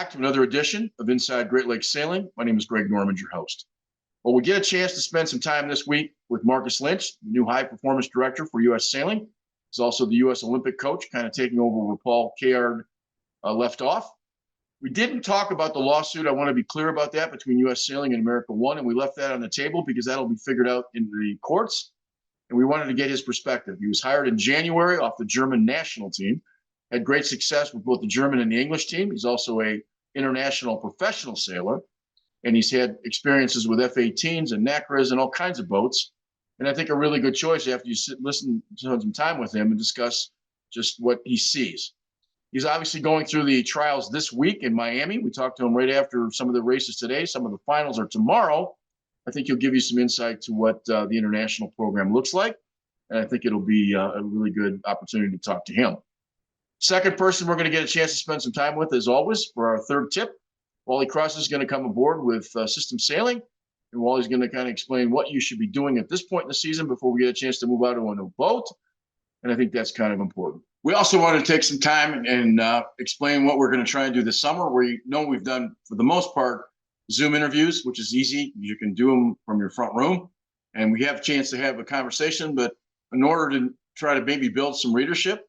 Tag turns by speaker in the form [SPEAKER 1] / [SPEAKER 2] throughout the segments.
[SPEAKER 1] back to another edition of Inside Great Lakes Sailing. My name is Greg Normand, your host. Well, we get a chance to spend some time this week with Marcus Lynch, the new high performance director for U.S. Sailing. He's also the U.S. Olympic coach, kind of taking over where Paul Kayard left off. We didn't talk about the lawsuit. I want to be clear about that between U.S. Sailing and America One, and we left that on the table because that'll be figured out in the courts. And we wanted to get his perspective. He was hired in January off the German national team. Had great success with both the German and the English team. He's also an international professional sailor, and he's had experiences with F-18s and NACRAs and all kinds of boats. And I think a really good choice after you listen to some time with him and discuss just what he sees. He's obviously going through the trials this week in Miami. We talked to him right after some of the races today. Some of the finals are tomorrow. I think he'll give you some insight to what the international program looks like. And I think it'll be a really good opportunity to talk to him. Second person we're going to get a chance to spend some time with, as always, for our third tip. Wally Cross is going to come aboard with System Sailing, and Wally's going to kind of explain what you should be doing at this point in the season before we get a chance to move out to a new boat, and I think that's kind of important. We also wanted to take some time and explain what we're going to try and do this summer. We know we've done, for the most part, Zoom interviews, which is easy. You can do them from your front room, and we have a chance to have a conversation, but in order to try to maybe build some readership,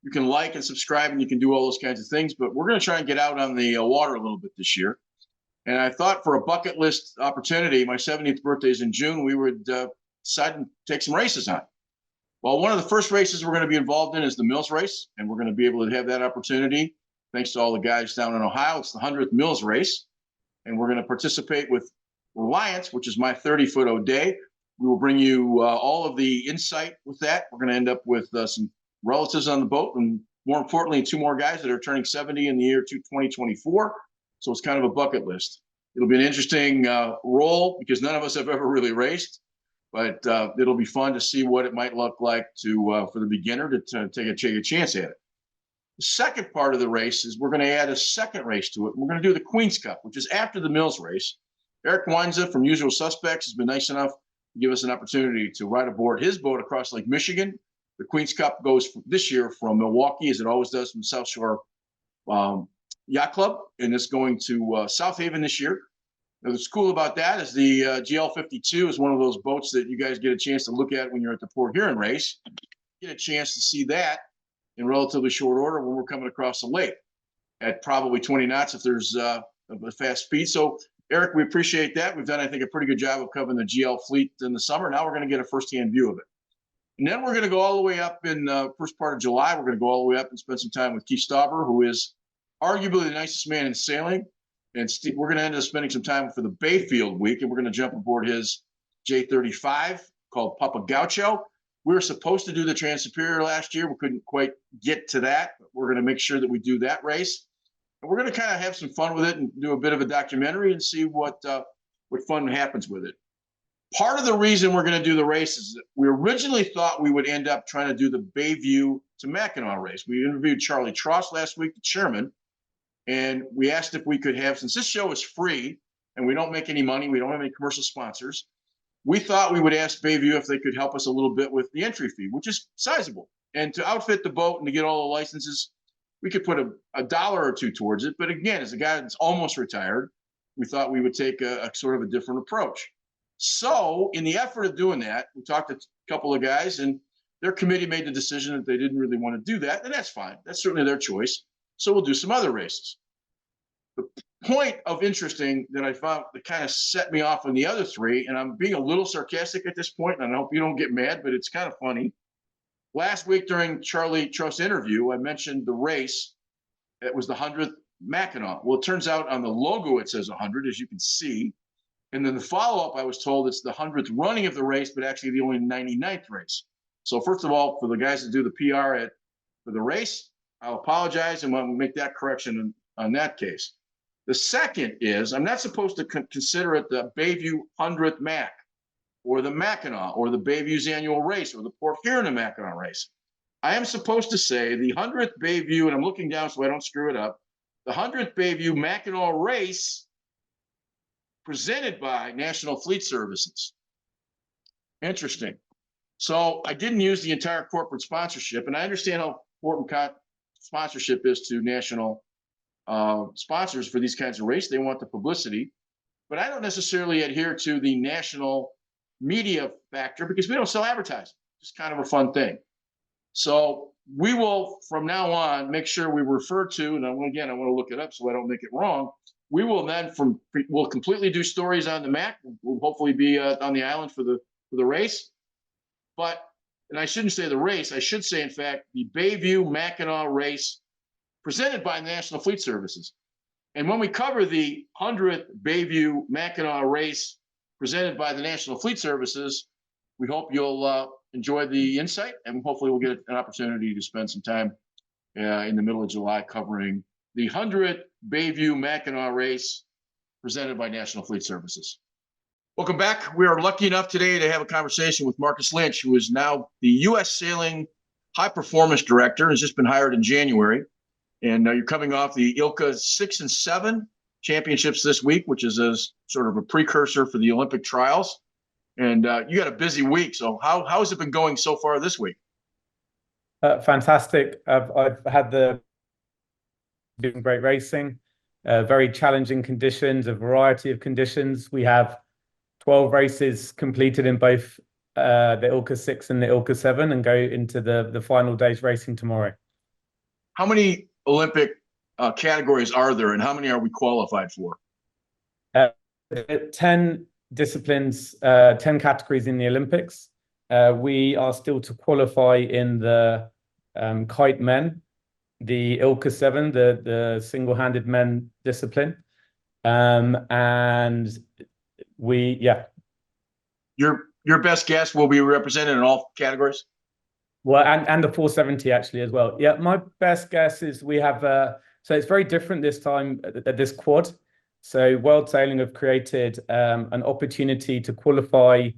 [SPEAKER 1] you can like and subscribe, and you can do all those kinds of things. But we're going to try and get out on the water a little bit this year. And I thought for a bucket list opportunity, my 70th birthday is in June, we would decide to take some races on. Well, one of the first races we're going to be involved in is the Mills race, and we're going to be able to have that opportunity thanks to all the guys down in Ohio. It's the 100th Mills race, and we're going to participate with Reliance, which is my 30-foot O'Day. We will bring you all of the insight with that. We're going to end up with some relatives on the boat, and more importantly, 2 more guys that are turning 70 in the year 2024. So it's kind of a bucket list. It'll be an interesting role because none of us have ever really raced, but it'll be fun to see what it might look like to for the beginner to take a chance at it. The second part of the race is we're going to add a second race to it. We're going to do the Queen's Cup, which is after the Mills race. Eric Weinza from Usual Suspects has been nice enough to give us an opportunity to ride aboard his boat across Lake Michigan. The Queen's Cup goes this year from Milwaukee, as it always does, from South Shore Yacht Club, and it's going to South Haven this year. Now, what's cool about that is the GL52 is one of those boats that you guys get a chance to look at when you're at the Port Huron race. Get a chance to see that in relatively short order when we're coming across the lake at probably 20 knots if there's a fast speed. So, Eric, we appreciate that. We've done, I think, a pretty good job of covering the GL fleet in the summer. Now we're going to get a firsthand view of it. And then we're going to go all the way up in the first part of July. We're going to go all the way up and spend some time with Keith Stauber, who is arguably the nicest man in sailing. And we're going to end up spending some time for the Bayfield week, and we're going to jump aboard his J35 called Papa Gaucho. We were supposed to do the Trans-Superior last year. We couldn't quite get to that, but we're going to make sure that we do that race. And we're going to kind of have some fun with it and do a bit of a documentary and see what fun happens with it. Part of the reason we're going to do the race is that we originally thought we would end up trying to do the Bayview to Mackinac race. We interviewed Charlie Tross last week, the chairman, and we asked if we could have, since this show is free and we don't make any money, we don't have any commercial sponsors, we thought we would ask Bayview if they could help us a little bit with the entry fee, which is sizable. And to outfit the boat and to get all the licenses, we could put a dollar or two towards it. But again, as a guy that's almost retired, we thought we would take a sort of a different approach. So in the effort of doing that, we talked to a couple of guys, and their committee made the decision that they didn't really want to do that, and that's fine. That's certainly their choice. So we'll do some other races. The point of interesting that I found that kind of set me off on the other 3, and I'm being a little sarcastic at this point, and I hope you don't get mad, but it's kind of funny. Last week during Charlie Tross' interview, I mentioned the race. It was the 100th Mackinac. Well, it turns out on the logo it says 100, as you can see. And then the follow-up, I was told it's the 100th running of the race, but actually the only 99th race. So first of all, for the guys that do the PR for the race, I'll apologize and we'll make that correction on that case. The second is I'm not supposed to consider it the Bayview 100th Mac or the Mackinac or the Bayview's annual race or the Port Huron Mackinac race. I am supposed to say the 100th Bayview, and I'm looking down so I don't screw it up, the 100th Bayview Mackinac race presented by National Fleet Services. Interesting. So I didn't use the entire corporate sponsorship, and I understand how important sponsorship is to National sponsors for these kinds of races. They want the publicity, but I don't necessarily adhere to the national media factor because we don't sell advertising. It's kind of a fun thing. So we will, from now on, make sure we refer to, and again, I want to look it up so I don't make it wrong. We will then we'll completely do stories on the MAC. We'll hopefully be on the island for the race. But, and I shouldn't say the race, I should say, in fact, the Bayview Mackinac race presented by the National Fleet Services. And when we cover the 100th Bayview Mackinac race presented by the National Fleet Services, we hope you'll enjoy the insight, and hopefully we'll get an opportunity to spend some time in the middle of July covering the 100th Bayview Mackinac race presented by National Fleet Services. Welcome back. We are lucky enough today to have a conversation with Marcus Lynch, who is now the U.S. Sailing High Performance Director, has just been hired in January. And you're coming off the ILCA 6 and 7 championships this week, which is a sort of a precursor for the Olympic trials. And you got a busy week. So how has it been going so far this week?
[SPEAKER 2] Fantastic. I've had doing great racing, very challenging conditions, a variety of conditions. We have 12 races completed in both the ILCA 6 and the ILCA 7 and go into the final day's racing tomorrow.
[SPEAKER 1] How many Olympic categories are there, and how many are we qualified for?
[SPEAKER 2] 10 disciplines, 10 categories in the Olympics. We are still to qualify in the kite men, the ILCA 7, the single-handed men discipline. And your
[SPEAKER 1] best guess will be represented in all categories?
[SPEAKER 2] Well, and the 470 actually as well. Yeah, my best guess is we have so it's very different this time at this quad. So World Sailing have created an opportunity to qualify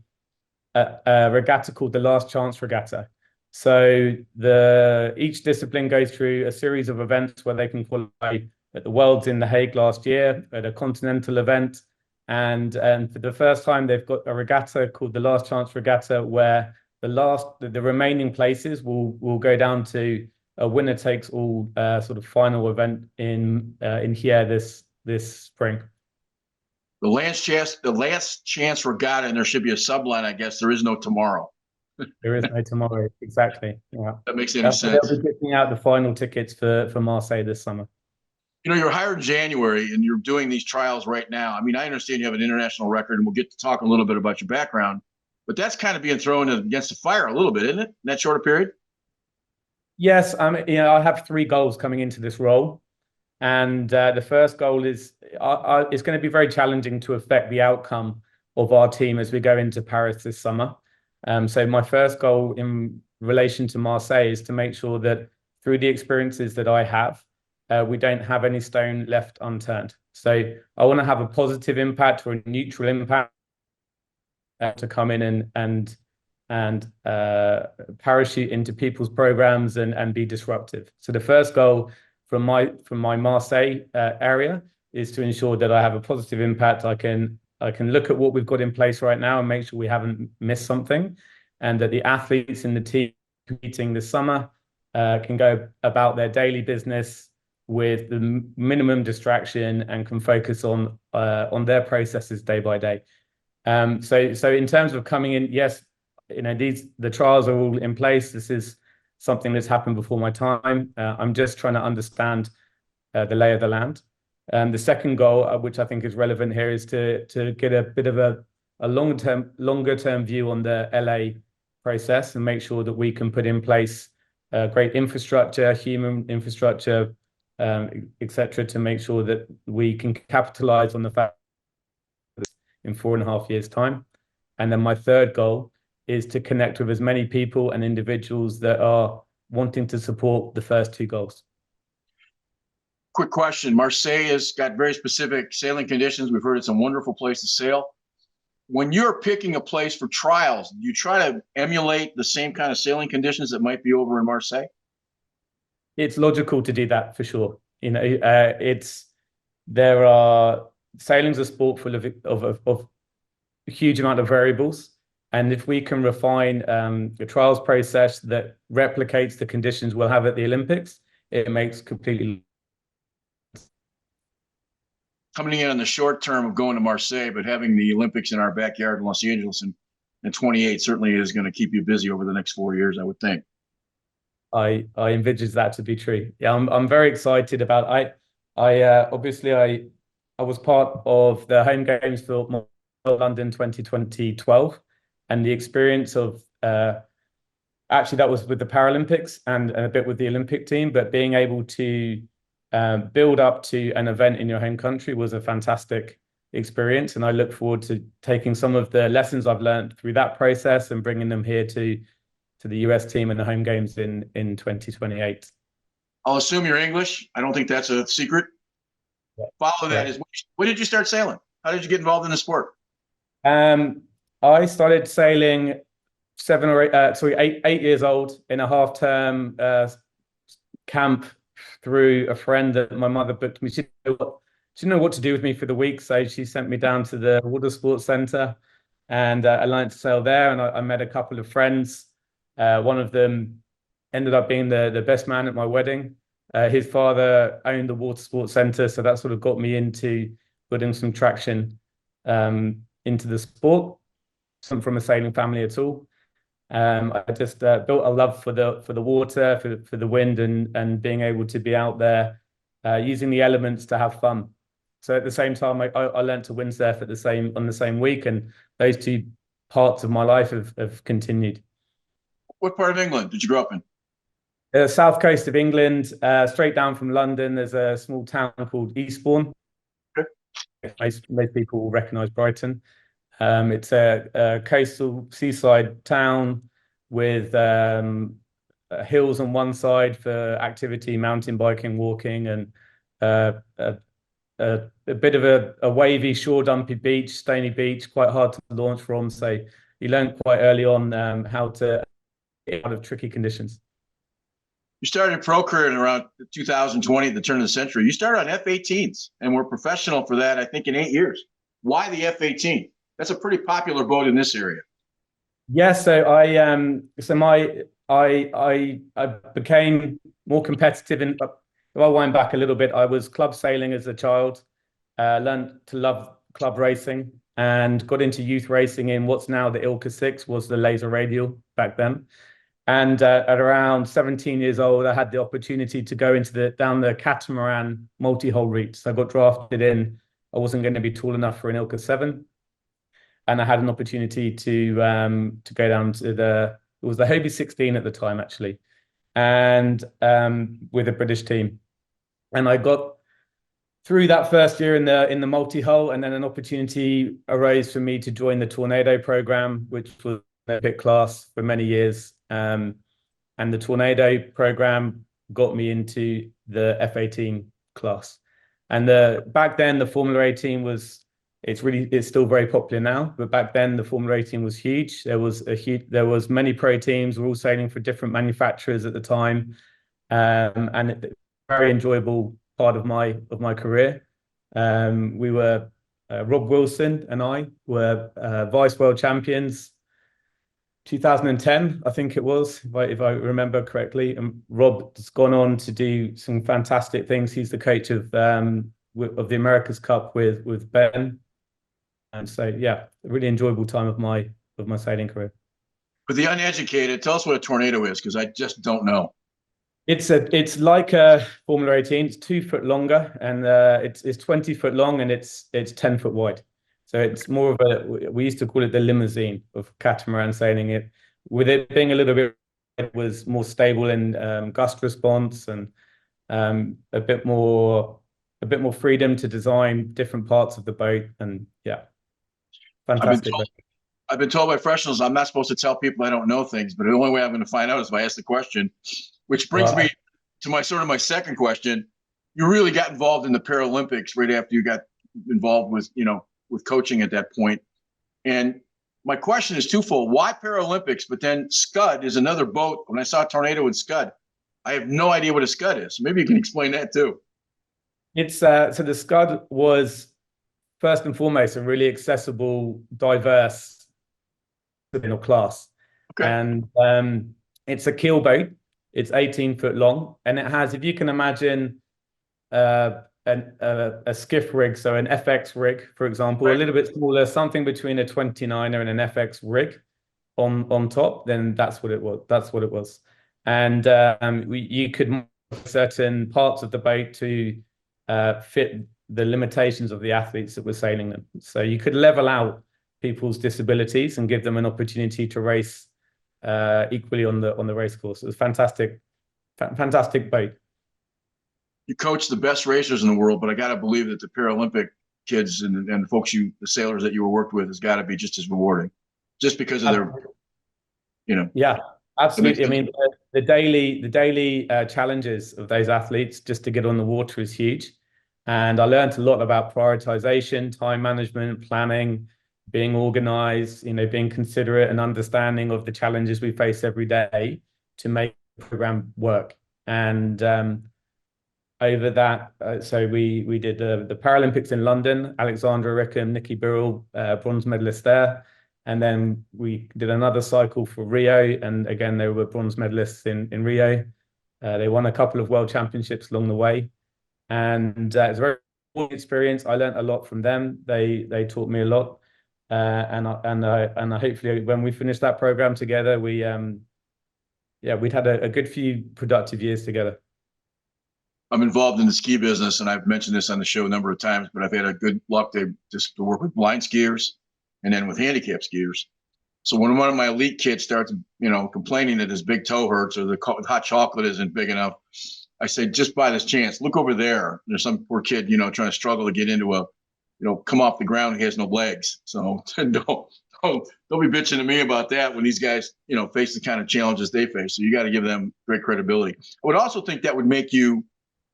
[SPEAKER 2] a regatta called the Last Chance Regatta. So each discipline goes through a series of events where they can qualify at the Worlds in The Hague last year, at a continental event. And for the first time, they've got a regatta called the Last Chance Regatta, where the remaining places will go down to a winner takes all sort of final event in here this spring.
[SPEAKER 1] The last chance regatta, and there should be a subline, I guess. There is no tomorrow.
[SPEAKER 2] There is no tomorrow, exactly. Yeah,
[SPEAKER 1] that makes any sense.
[SPEAKER 2] They'll be getting out the final tickets for Marseille this summer.
[SPEAKER 1] You know, you're hired in January and you're doing these trials right now. I mean, I understand you have an international record, and we'll get to talk a little bit about your background, but that's kind of being thrown against the fire a little bit, isn't it? In that shorter period?
[SPEAKER 2] Yes, I have 3 goals coming into this role, and the first goal is it's going to be very challenging to affect the outcome of our team as we go into Paris this summer. So my first goal in relation to Marseille is to make sure that through the experiences that I have, we don't have any stone left unturned. So I want to have a positive impact or a neutral impact to come in and parachute into people's programs and be disruptive. So the first goal from my Marseille area is to ensure that I have a positive impact. I can look at what we've got in place right now and make sure we haven't missed something, and that the athletes in the team competing this summer can go about their daily business with the minimum distraction and can focus on their processes day by day. So in terms of coming in, yes, the trials are all in place. This is something that's happened before my time. I'm just trying to understand the lay of the land. The second goal, which I think is relevant here, is to get a bit of a longer term view on the LA process and make sure that we can put in place great infrastructure, human infrastructure, etc., to make sure that we can capitalize on the fact in 4.5 years' time. And then my third goal is to connect with as many people and individuals that are wanting to support the first 2 goals.
[SPEAKER 1] Quick question. Marseille has got very specific sailing conditions. We've heard it's a wonderful place to sail. When you're picking a place for trials, do you try to emulate the same kind of sailing conditions that might be over in Marseille?
[SPEAKER 2] It's logical to do that for sure. Sailing's a sport full of a huge amount of variables. And if we can refine the trials process that replicates the conditions we'll have at the Olympics, it makes completely.
[SPEAKER 1] coming in on the short term of going to Marseille, but having the Olympics in our backyard in Los Angeles in 28 certainly is going to keep you busy over the next 4 years, I would think.
[SPEAKER 2] I envisage that to be true. Yeah, I'm very excited about. Obviously I was part of the home games for London 2012, and the experience of actually that was with the Paralympics and a bit with the Olympic team, but being able to build up to an event in your home country was a fantastic experience, and I look forward to taking some of the lessons I've learned through that process and bringing them here to the US team and the home games in 2028.
[SPEAKER 1] I'll assume you're English. I don't think that's a secret.
[SPEAKER 2] Yeah.
[SPEAKER 1] Follow that is when did you start sailing? How did you get involved in the sport?
[SPEAKER 2] Um, I started sailing 8 years old in a half-term camp through a friend that my mother booked me. She didn't know what to do with me for the week, so she sent me down to the water sports center, and I learned to sail there. And I met a couple of friends. One of them ended up being the best man at my wedding. His father owned the water sports center, so that sort of got me into putting some traction into the sport. I'm from a sailing family at all. I just built a love for the water, for the wind, and being able to be out there using the elements to have fun. So at the same time, I learned to windsurf on the same week, and those two parts of my life have continued.
[SPEAKER 1] What part of England did you grow up in?
[SPEAKER 2] The south coast of England, straight down from London, there's a small town called Eastbourne.
[SPEAKER 1] Okay.
[SPEAKER 2] Most people will recognise Brighton. It's a coastal seaside town with hills on one side for activity, mountain biking, walking, and a bit of a wavy, shore dumpy beach, stony beach, quite hard to launch from. So you learn quite early on how to get out of tricky conditions.
[SPEAKER 1] You started your pro career in around 2020 at the turn of the century. You started on F-18s and were professional for that, I think, in 8 years. Why the F-18? That's a pretty popular boat in this area.
[SPEAKER 2] Yeah, so I became more competitive in. If I wind back a little bit, I was club sailing as a child, learned to love club racing, and got into youth racing in what's now the Ilka 6, was the laser radial back then. And at around 17 years old, I had the opportunity to go down the catamaran multi-hull route. So I got drafted in. I wasn't going to be tall enough for an Ilka 7. And I had an opportunity to go down to it was the Hobie 16 at the time, actually, and with a British team. And I got through that first year in the multi-hull, and then an opportunity arose for me to join the Tornado program, which was a pit class for many years. And the Tornado program got me into the F-18 class. And back then the Formula 18 it's still very popular now, but back then the Formula 18 was huge. There was many pro teams. We're all sailing for different manufacturers at the time, and very enjoyable part of my career. We were Rob Wilson and I were vice world champions 2010, I think it was, if I remember correctly. And Rob's gone on to do some fantastic things. He's the coach of the America's Cup with Ben. And so, yeah, a really enjoyable time of my sailing career.
[SPEAKER 1] For the uneducated, tell us what a tornado is, because I just don't know.
[SPEAKER 2] It's like a Formula 18. It's 2 foot longer, and it's 20 foot long, and it's 10 foot wide. So it's more of we used to call it the limousine of catamaran sailing. With it being a little bit, it was more stable in gust response, and a bit more freedom to design different parts of the boat. And yeah, fantastic.
[SPEAKER 1] I've been told by professionals I'm not supposed to tell people I don't know things, but the only way I'm going to find out is if I ask the question, which brings me to my second question. You really got involved in the Paralympics right after you got involved with coaching at that point. And my question is twofold. Why Paralympics? But then Scud is another boat. When I saw Tornado and Scud, I have no idea what a Scud is. Maybe you can explain that too.
[SPEAKER 2] It's so the Scud was first and foremost a really accessible, diverse class. Okay. And it's a keel boat. It's 18 foot long, and it has, if you can imagine, a a skiff rig, so an FX rig, for example, a
[SPEAKER 1] Right.
[SPEAKER 2] little bit smaller, something between a 29er and an FX rig on top, then that's what it was. That's what it was. And you could modify certain parts of the boat to fit the limitations of the athletes that were sailing them. So you could level out people's disabilities and give them an opportunity to race equally on the race course. It was fantastic, fantastic boat.
[SPEAKER 1] You coach the best racers in the world, but I got to believe that the Paralympic kids and the folks the sailors that you were worked with has got to be just as rewarding, just because of their, you know,
[SPEAKER 2] Yeah,
[SPEAKER 1] it makes
[SPEAKER 2] absolutely. I
[SPEAKER 1] them.
[SPEAKER 2] mean, the daily challenges of those athletes just to get on the water is huge. And I learned a lot about prioritization, time management, planning, being organized, being considerate and understanding of the challenges we face every day to make the program work. And over that, so we did the Paralympics in London. Alexandra Rickham, Nikki Birrell, bronze medalists there. And then we did another cycle for Rio, and again they were bronze medalists in Rio. They won a couple of world championships along the way, and it was a very good experience. I learned a lot from them. They taught me a lot, and I hopefully when we finish that program together, we'd had a good few productive years together.
[SPEAKER 1] I'm involved in the ski business, and I've mentioned this on the show a number of times, but I've had a good luck to work with blind skiers and then with handicapped skiers. So when one of my elite kids starts, complaining that his big toe hurts or the hot chocolate isn't big enough, I say, just by this chance, look over there. There's some poor kid, trying to struggle to get into come off the ground. He has no legs. So don't be bitching to me about that when these guys, face the kind of challenges they face. So you got to give them great credibility. I would also think that would make you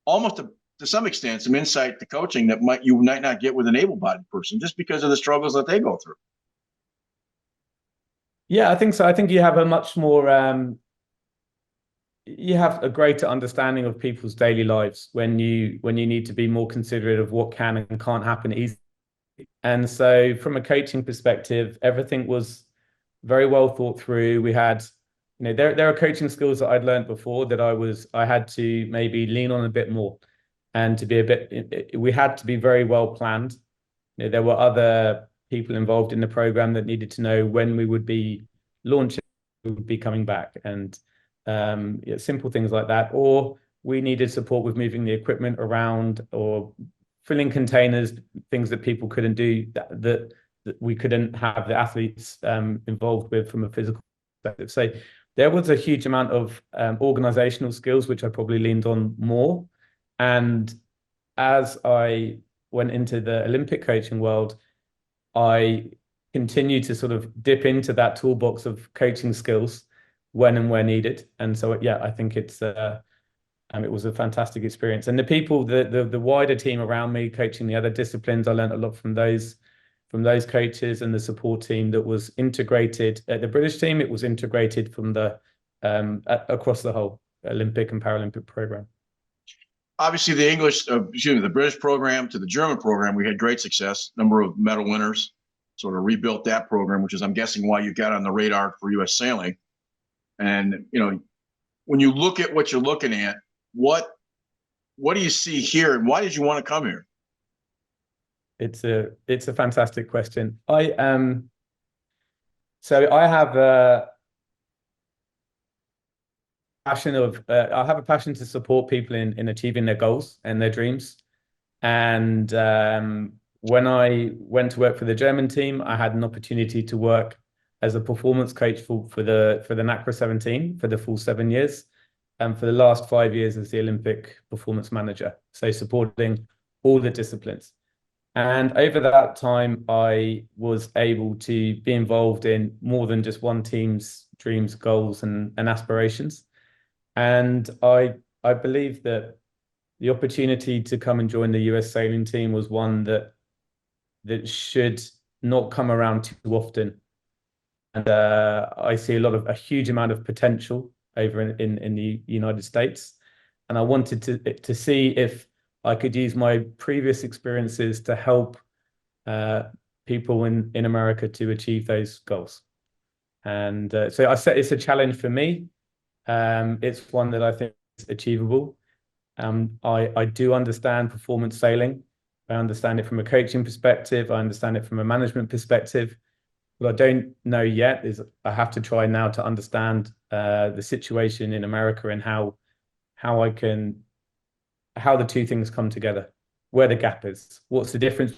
[SPEAKER 1] almost to some extent some insight to coaching that you might not get with an able-bodied person just because of the struggles that they go through.
[SPEAKER 2] Yeah, I think so. I think you have a much more you have a greater understanding of people's daily lives when you need to be more considerate of what can and can't happen easily. And so from a coaching perspective, everything was very well thought through. We had, there are coaching skills that I'd learned before that I had to maybe lean on a bit more and to be we had to be very well planned. There were other people involved in the program that needed to know when we would be launching, we would be coming back, and simple things like that. Or we needed support with moving the equipment around or filling containers, things that people couldn't do that we couldn't have the athletes involved with from a physical perspective. So there was a huge amount of organizational skills, which I probably leaned on more. And as I went into the Olympic coaching world, I continued to sort of dip into that toolbox of coaching skills when and where needed. And so, yeah, I think it was a fantastic experience. And the people, the wider team around me coaching the other disciplines, I learned a lot from those coaches and the support team that was integrated. At the British team, it was integrated from across the whole Olympic and Paralympic program.
[SPEAKER 1] Obviously, the British program to the German program, we had great success. Number of medal winners, sort of rebuilt that program, which is, I'm guessing, why you got on the radar for U.S. sailing. And when you look at what you're looking at, what do you see here, and why did you want to come here?
[SPEAKER 2] It's a fantastic question. So I have I have a passion to support people in achieving their goals and their dreams. And when I went to work for the German team, I had an opportunity to work as a performance coach for the NACRA 17 for the full 7 years, and for the last 5 years as the Olympic performance manager, so supporting all the disciplines. And over that time, I was able to be involved in more than just one team's dreams, goals, and aspirations. And I believe that the opportunity to come and join the US sailing team was one that should not come around too often. And I see a huge amount of potential over in the United States. And I wanted to see if I could use my previous experiences to help people in America to achieve those goals. And so I said it's a challenge for me. It's one that I think is achievable. I do understand performance sailing. I understand it from a coaching perspective. I understand it from a management perspective. What I don't know yet is I have to try now to understand the situation in America and how I can how the two things come together, where the gap is, what's the difference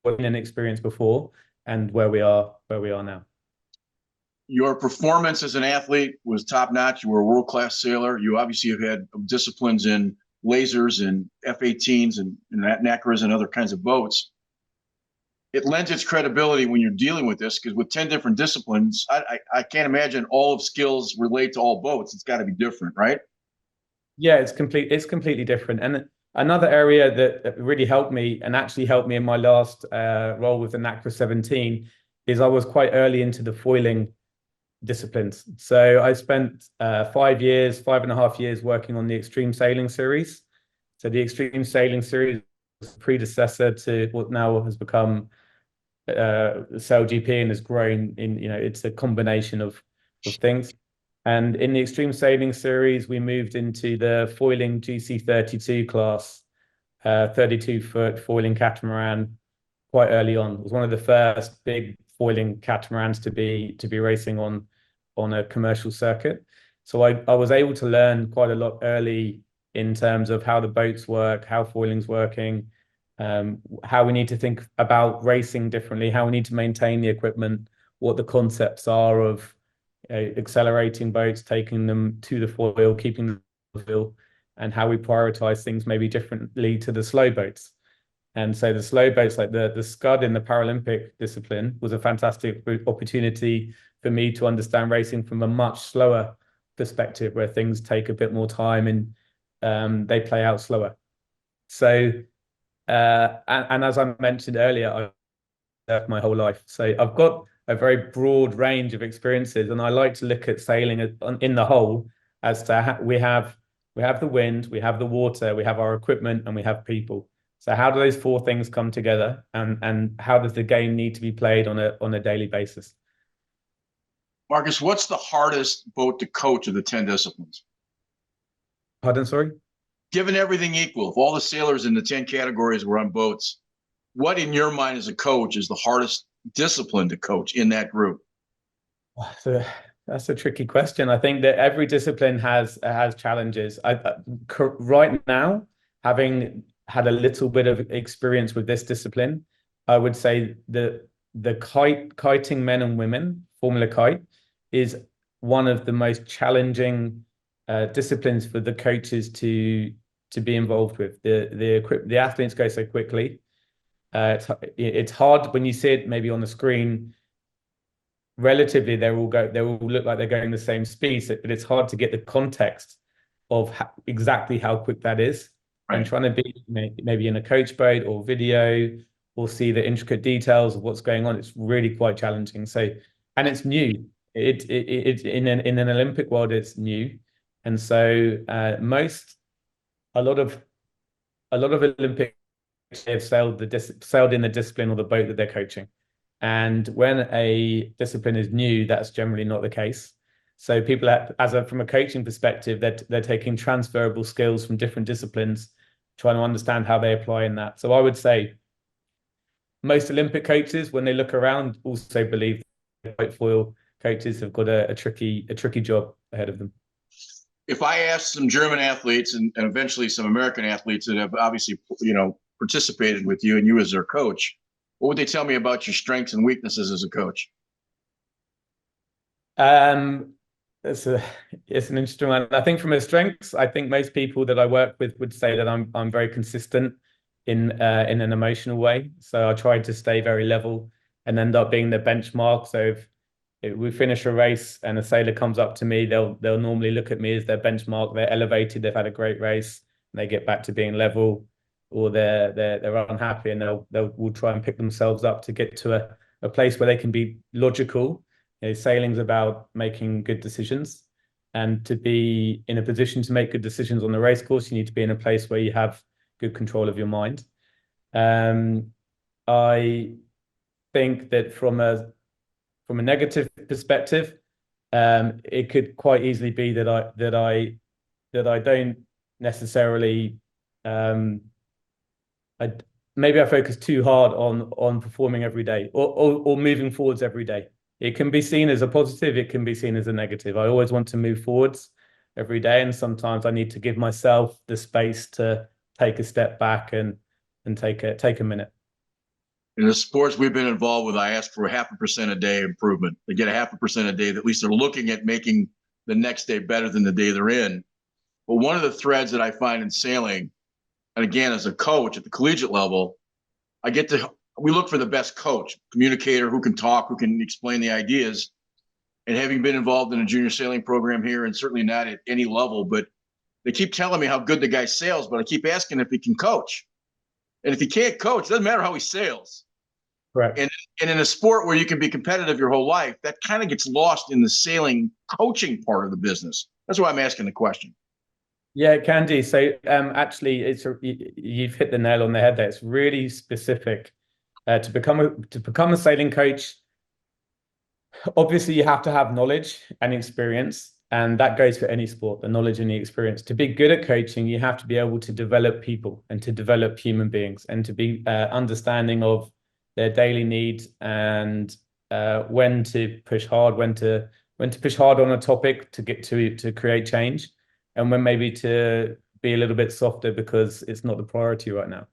[SPEAKER 2] between an experience before and where we are now.
[SPEAKER 1] Your performance as an athlete was top notch. You were a world class sailor. You obviously have had disciplines in lasers and F-18s and NACRAs and other kinds of boats. It lends its credibility when you're dealing with this because with 10 different disciplines, I can't imagine all of skills relate to all boats. It's got to be different, right?
[SPEAKER 2] Yeah, it's completely different. And another area that really helped me and actually helped me in my last role with the NACRA 17 is I was quite early into the foiling disciplines. So I spent 5 years, 5.5 years working on the Extreme Sailing Series. So the Extreme Sailing Series was a predecessor to what now has become Sail GP and has grown in, it's a combination of things. And in the Extreme Sailing Series, we moved into the foiling GC32 class, 32-foot foiling catamaran quite early on. It was one of the first big foiling catamarans to be racing on a commercial circuit. So I was able to learn quite a lot early in terms of how the boats work, how foiling's working, how we need to think about racing differently, how we need to maintain the equipment, what the concepts are of accelerating boats, taking them to the foil, keeping them on the foil, and how we prioritize things maybe differently to the slow boats. And so the slow boats, like the scud in the Paralympic discipline, was a fantastic opportunity for me to understand racing from a much slower perspective, where things take a bit more time and they play out slower. So, and as I mentioned earlier, I served my whole life, so I've got a very broad range of experiences, and I like to look at sailing in the whole as to we have the wind, we have the water, we have our equipment, and we have people. So how do those four things come together, and how does the game need to be played on a daily basis?
[SPEAKER 1] Marcus, what's the hardest boat to coach of the 10 disciplines?
[SPEAKER 2] Pardon, sorry?
[SPEAKER 1] Given everything equal, if all the sailors in the 10 categories were on boats, what in your mind as a coach is the hardest discipline to coach in that group?
[SPEAKER 2] So that's a tricky question. I think that every discipline has challenges. Right now, having had a little bit of experience with this discipline, I would say that the kiting men and women, Formula Kite, is one of the most challenging disciplines for the coaches to be involved with. The athletes go so quickly. It's hard when you see it maybe on the screen. Relatively, they will look like they're going the same speed, but it's hard to get the context of exactly how quick that is.
[SPEAKER 1] Right.
[SPEAKER 2] And trying to be maybe in a coach boat or video or see the intricate details of what's going on, it's really quite challenging. So, and it's new. It in an Olympic world, it's new, and so a lot of Olympic have sailed in the discipline or the boat that they're coaching. And when a discipline is new, that's generally not the case. So people, from a coaching perspective, they're taking transferable skills from different disciplines, trying to understand how they apply in that. So I would say most Olympic coaches, when they look around, also believe that white foil coaches have got a tricky job ahead of them.
[SPEAKER 1] If I ask some German athletes and eventually some American athletes that have obviously, participated with you and you as their coach, what would they tell me about your strengths and weaknesses as a coach?
[SPEAKER 2] It's an interesting one. I think from a strengths, I think most people that I work with would say that I'm very consistent in an emotional way. So I try to stay very level and end up being the benchmark. So if we finish a race and a sailor comes up to me, they'll normally look at me as their benchmark. They're elevated, they've had a great race, and they get back to being level, or they're unhappy, and will try and pick themselves up to get to a place where they can be logical. Sailing's about making good decisions, and to be in a position to make good decisions on the race course, you need to be in a place where you have good control of your mind. I think that from a negative perspective, it could quite easily be that I don't necessarily um, I maybe I focus too hard on performing every day or moving forwards every day. It can be seen as a positive, it can be seen as a negative. I always want to move forwards every day, and sometimes I need to give myself the space to take a step back and take a minute.
[SPEAKER 1] In the sports we've been involved with, I ask for 0.5% a day improvement. They get 0.5% a day. At least they're looking at making the next day better than the day they're in. But one of the threads that I find in sailing, and again, as a coach at the collegiate level, we look for the best coach, communicator who can talk, who can explain the ideas. And having been involved in a junior sailing program here, and certainly not at any level, but they keep telling me how good the guy sails, but I keep asking if he can coach. And if he can't coach, it doesn't matter how he sails.
[SPEAKER 2] Correct.
[SPEAKER 1] And in a sport where you can be competitive your whole life, that kind of gets lost in the sailing coaching part of the business. That's why I'm asking the question.
[SPEAKER 2] Yeah, it can do. So actually, you've hit the nail on the head there. It's really specific. To become a sailing coach, obviously you have to have knowledge and experience, and that goes for any sport, the knowledge and the experience. To be good at coaching, you have to be able to develop people and to develop human beings and to be understanding of their daily needs and when to push hard, when to push hard on a topic to get to create change, and when maybe to be a little bit softer because it's not the priority right now.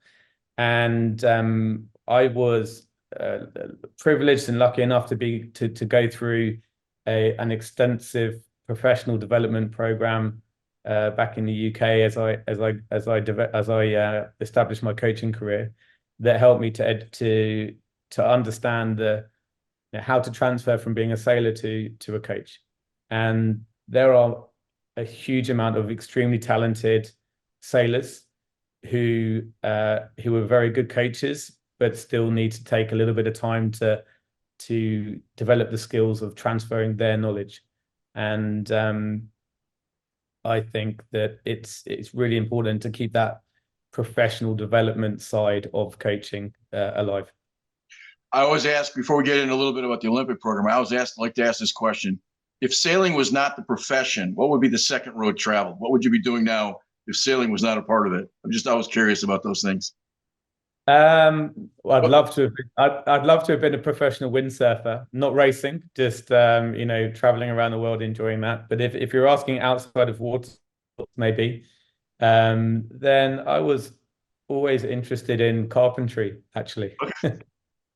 [SPEAKER 2] And I was uh, privileged and lucky enough to go through an extensive professional development program back in the UK as I established my coaching career, that helped me to understand how to transfer from being a sailor to a coach. And there are a huge amount of extremely talented sailors who are very good coaches, but still need to take a little bit of time to develop the skills of transferring their knowledge. And I think that it's really important to keep that professional development side of coaching alive.
[SPEAKER 1] I always ask, before we get into a little bit about the Olympic program, like to ask this question. If sailing was not the profession, what would be the second road traveled? What would you be doing now if sailing was not a part of it? I'm just always curious about those things.
[SPEAKER 2] Well, I'd love to have been a professional windsurfer, not racing, just traveling around the world enjoying that. But if you're asking outside of water sports, maybe, then I was always interested in carpentry, actually.
[SPEAKER 1] Okay.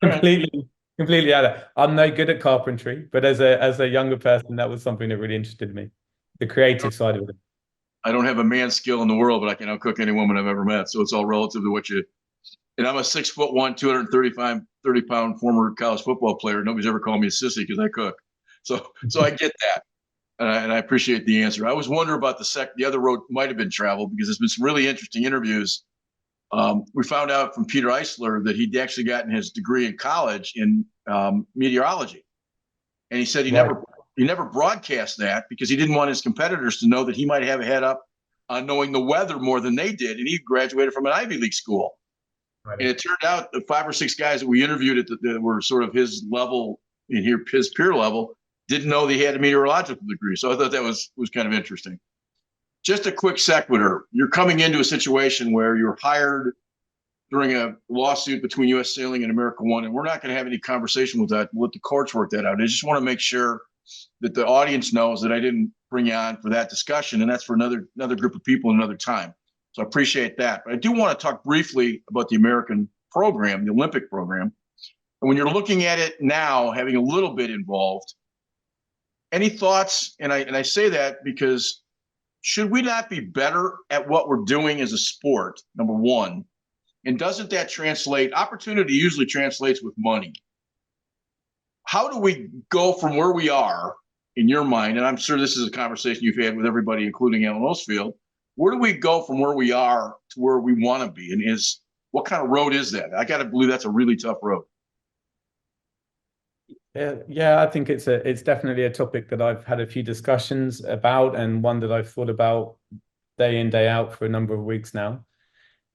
[SPEAKER 1] All right.
[SPEAKER 2] Completely out of I'm no good at carpentry, but as a younger person, that was something that really interested me, the creative side of it.
[SPEAKER 1] I don't have a man skill in the world, but I can outcook any woman I've ever met. So it's all relative to what you. And I'm a 6'1", 230-pound former college football player. Nobody's ever called me a sissy because I cook. So I get that, and I appreciate the answer. I was wondering about the other road might have been traveled because there's been some really interesting interviews. We found out from Peter Eisler that he'd actually gotten his degree in college in meteorology, and he said
[SPEAKER 2] Right.
[SPEAKER 1] he never broadcast that because he didn't want his competitors to know that he might have a head up on knowing the weather more than they did, and he graduated from an Ivy League school.
[SPEAKER 2] Right.
[SPEAKER 1] And it turned out the 5 or 6 guys that we interviewed that were sort of his level and his peer level didn't know that he had a meteorological degree. So I thought that was kind of interesting. Just a quick sequitur. You're coming into a situation where you're hired during a lawsuit between U.S. Sailing and America One, and we're not going to have any conversation with that. We'll let the courts work that out. I just want to make sure that the audience knows that I didn't bring you on for that discussion, and that's for another group of people another time. So I appreciate that. But I do want to talk briefly about the American program, the Olympic program. And when you're looking at it now, having a little bit involved, any thoughts? And I say that because should we not be better at what we're doing as a sport, number one? And doesn't that translate? Opportunity usually translates with money. How do we go from where we are in your mind? And I'm sure this is a conversation you've had with everybody, including Alan Osfield. Where do we go from where we are to where we want to be? And what kind of road is that? I got to believe that's a really tough road.
[SPEAKER 2] Yeah, I think it's definitely a topic that I've had a few discussions about, and one that I've thought about day in, day out for a number of weeks now.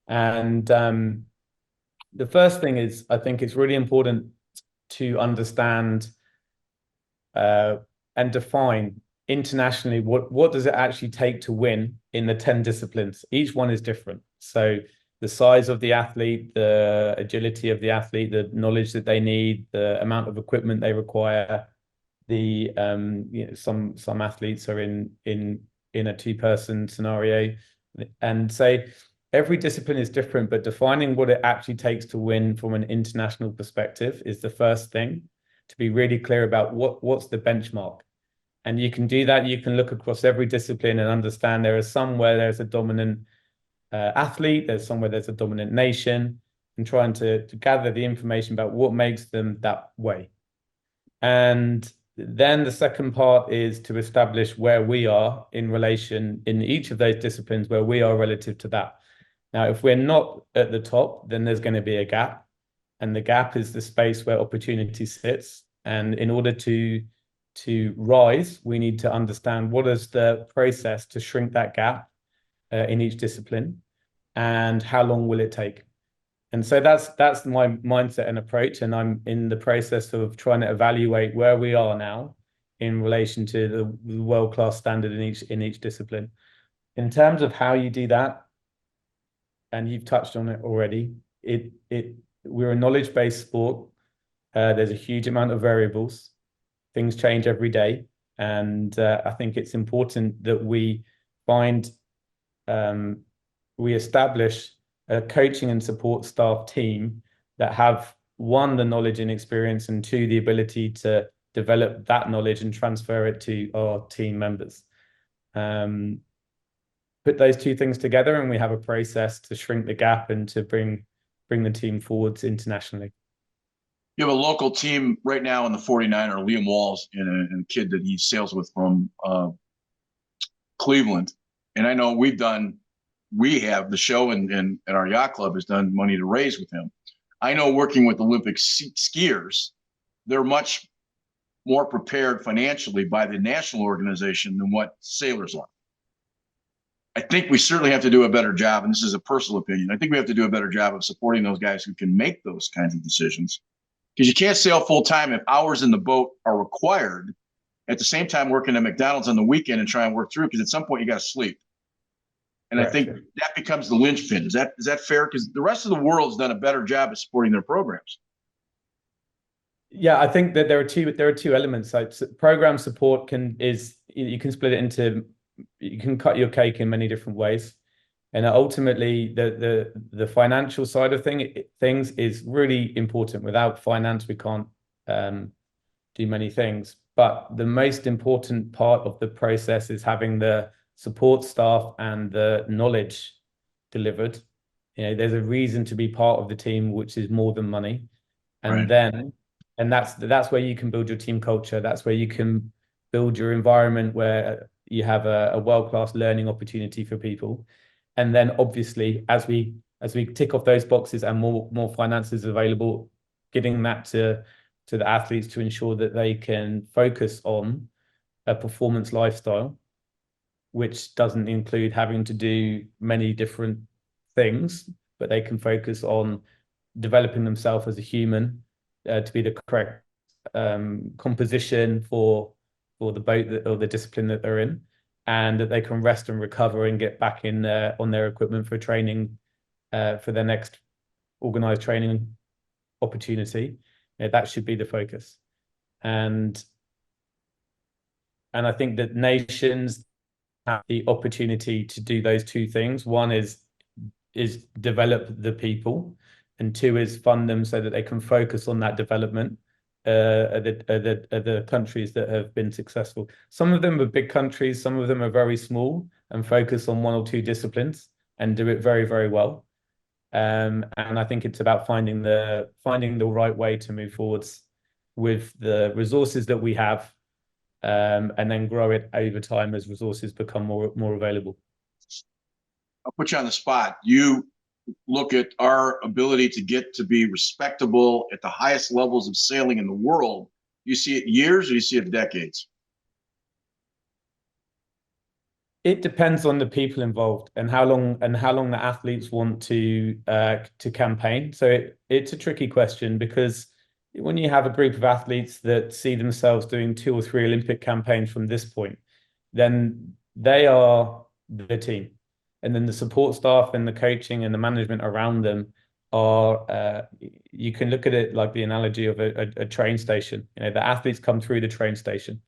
[SPEAKER 2] And the first thing is, I think it's really important to understand and define internationally, what does it actually take to win in the 10 disciplines? Each one is different. So the size of the athlete, the agility of the athlete, the knowledge that they need, the amount of equipment they require. Some athletes are in a two-person scenario, and so every discipline is different. But defining what it actually takes to win from an international perspective is the first thing. To be really clear about what's the benchmark. And you can do that. You can look across every discipline and understand there are some where there's a dominant athlete, there's some where there's a dominant nation, and trying to gather the information about what makes them that way. And then the second part is to establish where we are in relation in each of those disciplines, where we are relative to that. Now, if we're not at the top, then there's going to be a gap. And the gap is the space where opportunity sits. And in order to rise, we need to understand what is the process to shrink that gap in each discipline, and how long will it take. And so that's my mindset and approach. And I'm in the process of trying to evaluate where we are now in relation to the world-class standard in each discipline. In terms of how you do that, and you've touched on it already, we're a knowledge-based sport. There's a huge amount of variables. Things change every day. And I think it's important that we establish a coaching and support staff team that have, one, the knowledge and experience, and two, the ability to develop that knowledge and transfer it to our team members. Put those two things together, and we have a process to shrink the gap and to bring the team forwards internationally.
[SPEAKER 1] You have a local team right now in the 49er, Liam Walls, and a kid that he sails with from Cleveland. And I know we have the show and our yacht club has done money to raise with him. I know working with Olympic skiers, they're much more prepared financially by the national organization than what sailors are. I think we certainly have to do a better job, and this is a personal opinion. I think we have to do a better job of supporting those guys who can make those kinds of decisions, because you can't sail full time if hours in the boat are required. At the same time, working at McDonald's on the weekend and try and work through, because at some point you got to sleep. And right. I think that becomes the linchpin. Is that fair? Because the rest of the world's done a better job of supporting their programs.
[SPEAKER 2] Yeah, I think that there are two elements. Like program support you can split it into, you can cut your cake in many different ways. And ultimately the financial side of things is really important. Without finance, we can't do many things. But the most important part of the process is having the support staff and the knowledge delivered. There's a reason to be part of the team, which is more than money. And right. That's where you can build your team culture. That's where you can build your environment where you have a world-class learning opportunity for people. And then obviously, as we tick off those boxes and more finances available, getting that to the athletes to ensure that they can focus on a performance lifestyle, which doesn't include having to do many different things, but they can focus on developing themselves as a human to be the correct composition for the boat or the discipline that they're in, and that they can rest and recover and get back in on their equipment for training for their next organized training opportunity. That should be the focus. And I think that nations have the opportunity to do those two things. One is develop the people, and two is fund them so that they can focus on that development at the countries that have been successful. Some of them are big countries, some of them are very small and focus on one or two disciplines and do it very, very well. And I think it's about finding the right way to move forwards with the resources that we have, and then grow it over time as resources become more available.
[SPEAKER 1] I'll put you on the spot. You look at our ability to get to be respectable at the highest levels of sailing in the world. You see it years, or you see it decades?
[SPEAKER 2] It depends on the people involved and how long the athletes want to campaign. So it's a tricky question, because when you have a group of athletes that see themselves doing 2 or 3 Olympic campaigns from this point, then they are the team. And then the support staff and the coaching and the management around them are, you can look at it like the analogy of a train station. You know, the athletes come through the train station.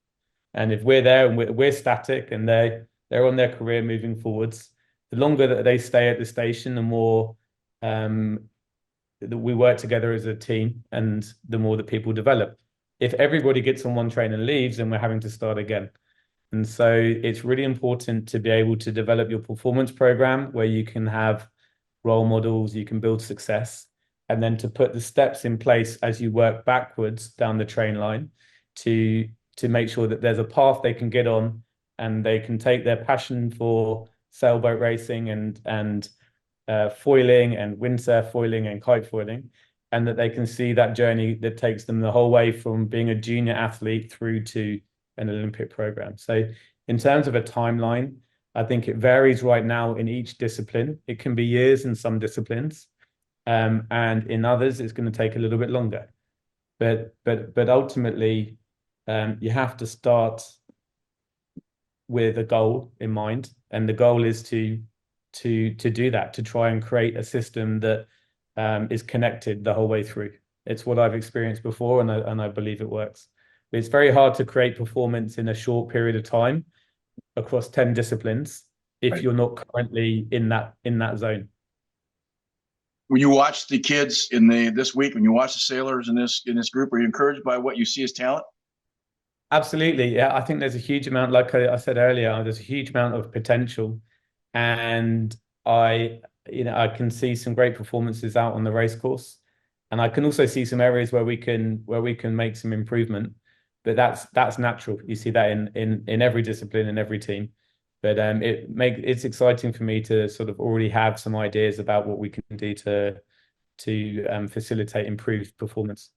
[SPEAKER 2] And if we're there and we're static and they're on their career moving forwards, the longer that they stay at the station, the more that we work together as a team and the more that people develop. If everybody gets on one train and leaves, then we're having to start again. And so it's really important to be able to develop your performance program where you can have role models, you can build success, and then to put the steps in place as you work backwards down the train line to make sure that there's a path they can get on and they can take their passion for sailboat racing and foiling and windsurf foiling and kite foiling, and that they can see that journey that takes them the whole way from being a junior athlete through to an Olympic program. So in terms of a timeline, I think it varies right now in each discipline. It can be years in some disciplines, and in others, it's going to take a little bit longer. But ultimately, you have to start with a goal in mind, and the goal is to do that, to try and create a system that is connected the whole way through. It's what I've experienced before, and I believe it works. But it's very hard to create performance in a short period of time across 10 disciplines if
[SPEAKER 1] Right.
[SPEAKER 2] you're not currently in that zone.
[SPEAKER 1] When you watch the kids in this week, when you watch the sailors in this group, are you encouraged by what you see as talent?
[SPEAKER 2] Absolutely. Yeah, I think there's a huge amount, like I said earlier, there's a huge amount of potential. And I can see some great performances out on the race course. And I can also see some areas where we can make some improvement. But that's natural. You see that in every discipline, in every team. But it's exciting for me to sort of already have some ideas about what we can do to facilitate improved performance.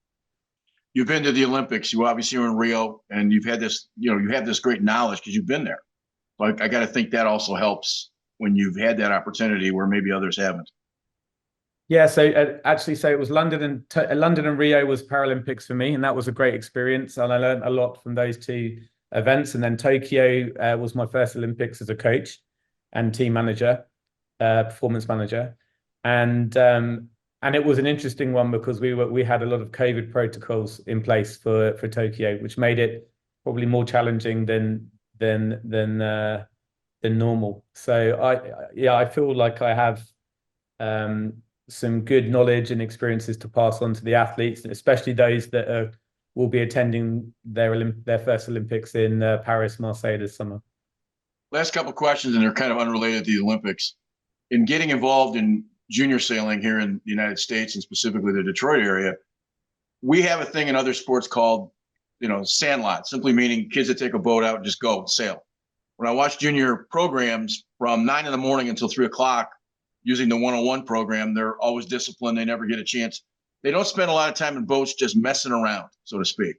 [SPEAKER 1] You've been to the Olympics. You obviously were in Rio, and you've had this. You have this great knowledge because you've been there. But I got to think that also helps when you've had that opportunity where maybe others haven't.
[SPEAKER 2] Yeah, so so it was London and Rio was Paralympics for me, and that was a great experience, and I learned a lot from those two events. And then Tokyo was my first Olympics as a coach and team manager, performance manager, and it was an interesting one because we had a lot of COVID protocols in place for Tokyo, which made it probably more challenging than normal. So I feel like I have some good knowledge and experiences to pass on to the athletes, especially those that will be attending their first Olympics in Paris, Marseille this summer.
[SPEAKER 1] Last couple of questions, and they're kind of unrelated to the Olympics. In getting involved in junior sailing here in the United States and specifically the Detroit area, we have a thing in other sports called, sandlot, simply meaning kids that take a boat out and just go sail. When I watch junior programs from 9 a.m. until 3 o'clock, using the 101 program, they're always disciplined. They never get a chance. They don't spend a lot of time in boats just messing around, so to speak.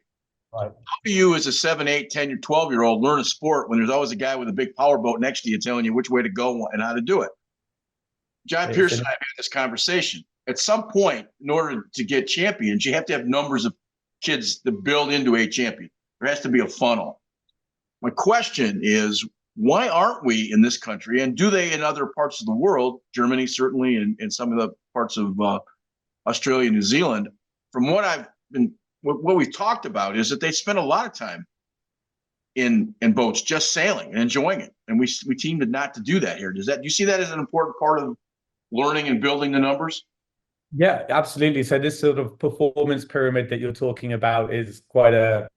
[SPEAKER 2] Right.
[SPEAKER 1] How do you, as a 7, 8, 10, or 12-year-old, learn a sport when there's always a guy with a big power boat next to you telling you which way to go and how to do it? John Pierce and I have had this conversation. At some point, in order to get champions, you have to have numbers of kids to build into a champion. There has to be a funnel. My question is, why aren't we in this country, and do they in other parts of the world, Germany certainly, and some of the parts of Australia, New Zealand, from what we've talked about is that they spend a lot of time in boats just sailing and enjoying it. And we seem not to do that here. Do you see that as an important part of learning and building the numbers?
[SPEAKER 2] Yeah, absolutely. So this sort of performance pyramid that you're talking about is quite a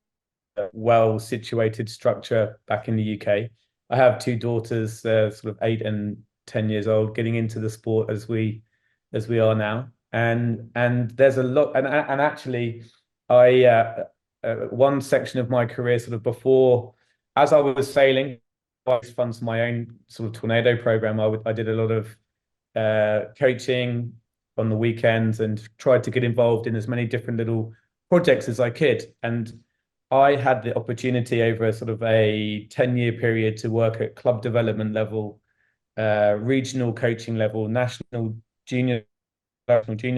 [SPEAKER 2] well-situated structure back in the UK. I have two daughters, sort of 8 and 10 years old, getting into the sport as we are now, and there's a lot. And actually, I one section of my career, sort of before, as I was sailing, I funded my own sort of tornado program. I did a lot of coaching on the weekends and tried to get involved in as many different little projects as I could. And I had the opportunity over a sort of a 10-year period to work at club development level, regional coaching level, national junior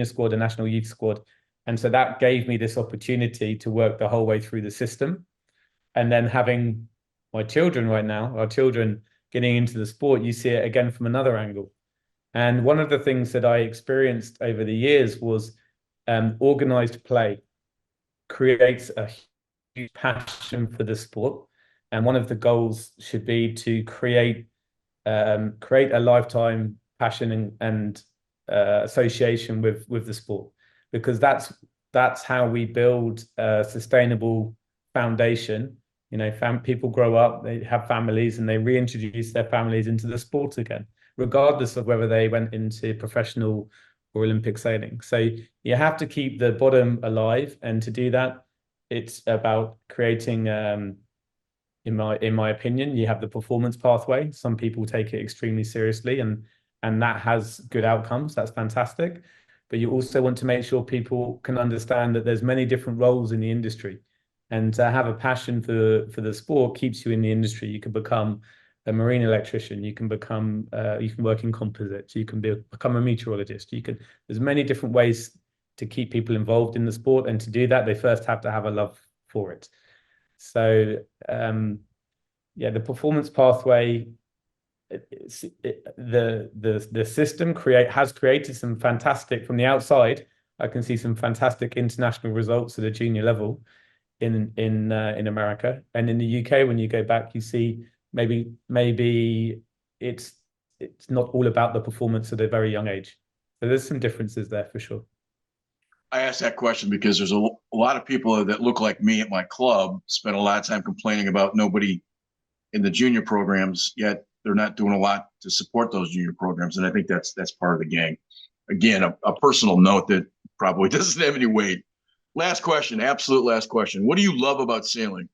[SPEAKER 2] squad and national youth squad. And so that gave me this opportunity to work the whole way through the system. And then having my children right now, our children getting into the sport, you see it again from another angle. And one of the things that I experienced over the years was organized play creates a huge passion for the sport. And one of the goals should be to create a lifetime passion and association with the sport, because that's how we build a sustainable foundation. You know, people grow up, they have families, and they reintroduce their families into the sport again, regardless of whether they went into professional or Olympic sailing. So you have to keep the bottom alive, and to do that, it's about creating in my opinion, you have the performance pathway. Some people take it extremely seriously, and that has good outcomes. That's fantastic. But you also want to make sure people can understand that there's many different roles in the industry. And to have a passion for the sport keeps you in the industry. You can become a marine electrician, you can work in composites, you can become a meteorologist. There's many different ways to keep people involved in the sport. And to do that, they first have to have a love for it. So the performance pathway, the system has created some fantastic, from the outside, I can see some fantastic international results at a junior level in America. And in the UK, when you go back, you see maybe it's not all about the performance at a very young age. So there's some differences there for sure.
[SPEAKER 1] I asked that question because there's a lot of people that look like me at my club spend a lot of time complaining about nobody in the junior programs, yet they're not doing a lot to support those junior programs. And I think that's part of the game. Again, a personal note that probably doesn't have any weight. Last question, absolute last question. What do you love about sailing?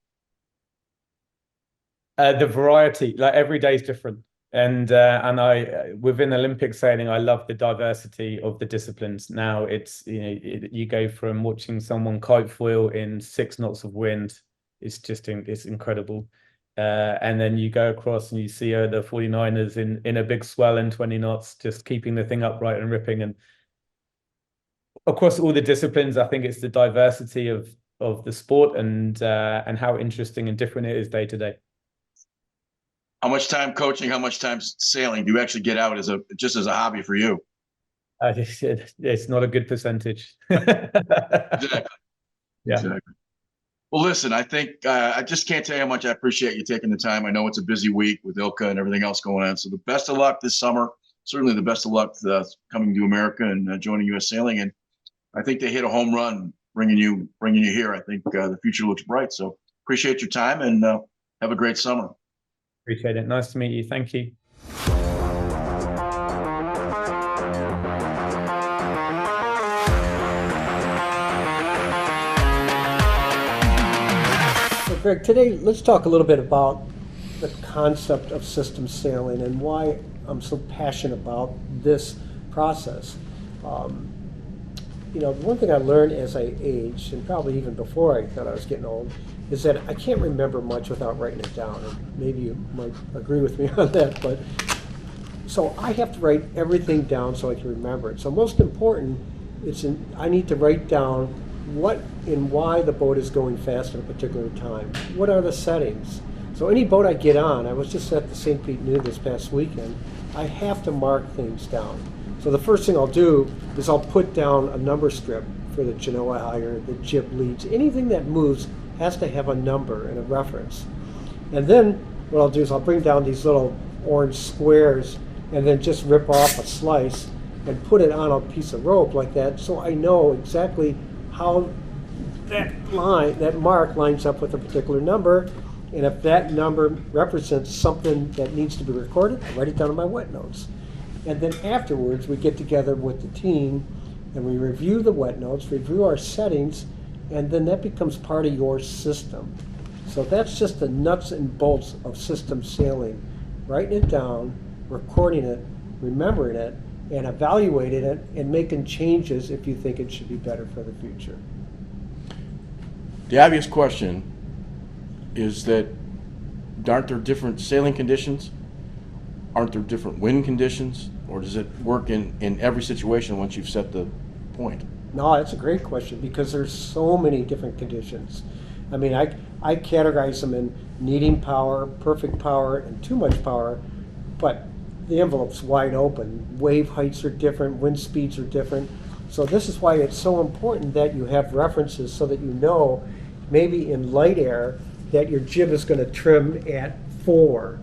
[SPEAKER 2] The variety, like every day is different. And I within Olympic sailing, I love the diversity of the disciplines. Now you go from watching someone kite foil in 6 knots of wind, it's incredible. And then you go across and you see the 49ers in a big swell in 20 knots, just keeping the thing upright and ripping. And across all the disciplines, I think it's the diversity of the sport and how interesting and different it is day to day.
[SPEAKER 1] How much time coaching? How much time sailing do you actually get out just as a hobby for you?
[SPEAKER 2] It's not a good percentage.
[SPEAKER 1] Exactly.
[SPEAKER 2] Yeah.
[SPEAKER 1] Exactly. Well, listen, I think I just can't tell you how much I appreciate you taking the time. I know it's a busy week with Ilka and everything else going on. So the best of luck this summer. Certainly the best of luck coming to America and joining U.S. Sailing. And I think they hit a home run bringing you here. I think the future looks bright. So appreciate your time and have a great summer.
[SPEAKER 2] Appreciate it. Nice to meet you. Thank you.
[SPEAKER 3] So Greg, today let's talk a little bit about the concept of system sailing and why I'm so passionate about this process. One thing I learned as I aged, and probably even before I thought I was getting old, is that I can't remember much without writing it down. And maybe you might agree with me on that, but so I have to write everything down so I can remember it. So most important, I need to write down what and why the boat is going fast at a particular time. What are the settings? So any boat I get on, I was just at the St. Pete New this past weekend, I have to mark things down. So the first thing I'll do is I'll put down a number strip for the Genoa hire, the jib leads, anything that moves has to have a number and a reference. And then what I'll do is I'll bring down these little orange squares and then just rip off a slice and put it on a piece of rope like that, so I know exactly how that mark lines up with a particular number. And if that number represents something that needs to be recorded, I write it down in my wet notes. And then afterwards, we get together with the team and we review the wet notes, review our settings, and then that becomes part of your system. So that's just the nuts and bolts of system sailing. Writing it down, recording it, remembering it, and evaluating it, and making changes if you think it should be better for the future.
[SPEAKER 4] The obvious question is that aren't there different sailing conditions? Aren't there different wind conditions? Or does it work in every situation once you've set the point?
[SPEAKER 3] No, that's a great question because there's so many different conditions. I mean, I categorize them in needing power, perfect power, and too much power, but the envelope's wide open. Wave heights are different, wind speeds are different. So this is why it's so important that you have references so that you know maybe in light air that your jib is going to trim at 4.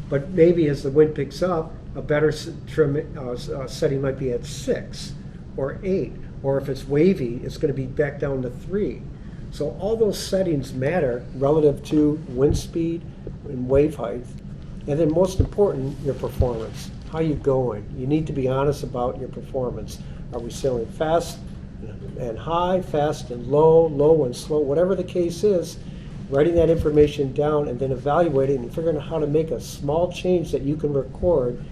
[SPEAKER 3] But maybe as the wind picks up, a better trim setting might be at 6 or 8. Or if it's wavy, it's going to be back down to 3. So all those settings matter relative to wind speed and wave height. And then most important, your performance. How you going? You need to be honest about your performance. Are we sailing fast and high, fast and low, low and slow, whatever the case is, writing that information down and then evaluating and figuring out how to make a small change that you can record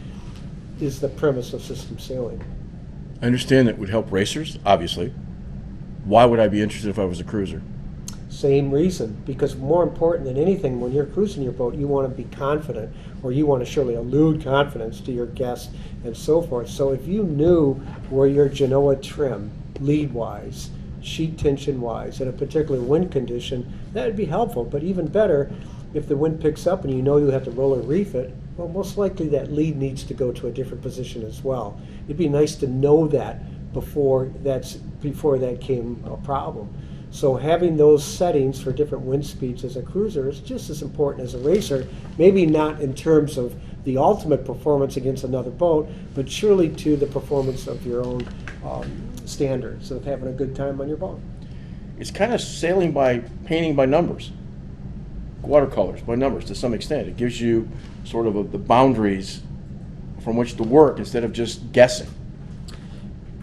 [SPEAKER 3] is the premise of system sailing.
[SPEAKER 4] I understand that would help racers, obviously. Why would I be interested if I was a cruiser?
[SPEAKER 3] Same reason, because more important than anything, when you're cruising your boat, you want to be confident, or you want to surely elude confidence to your guests and so forth. So if you knew where your Genoa trim, lead-wise, sheet tension-wise, in a particular wind condition, that would be helpful. But even better, if the wind picks up and you know you have to roll or reef it, well, most likely that lead needs to go to a different position as well. It'd be nice to know that before that came a problem. So having those settings for different wind speeds as a cruiser is just as important as a racer, maybe not in terms of the ultimate performance against another boat, but surely to the performance of your own standards of having a good time on your boat.
[SPEAKER 4] It's kind of sailing by painting by numbers, watercolors by numbers to some extent. It gives you sort of the boundaries from which to work instead of just guessing.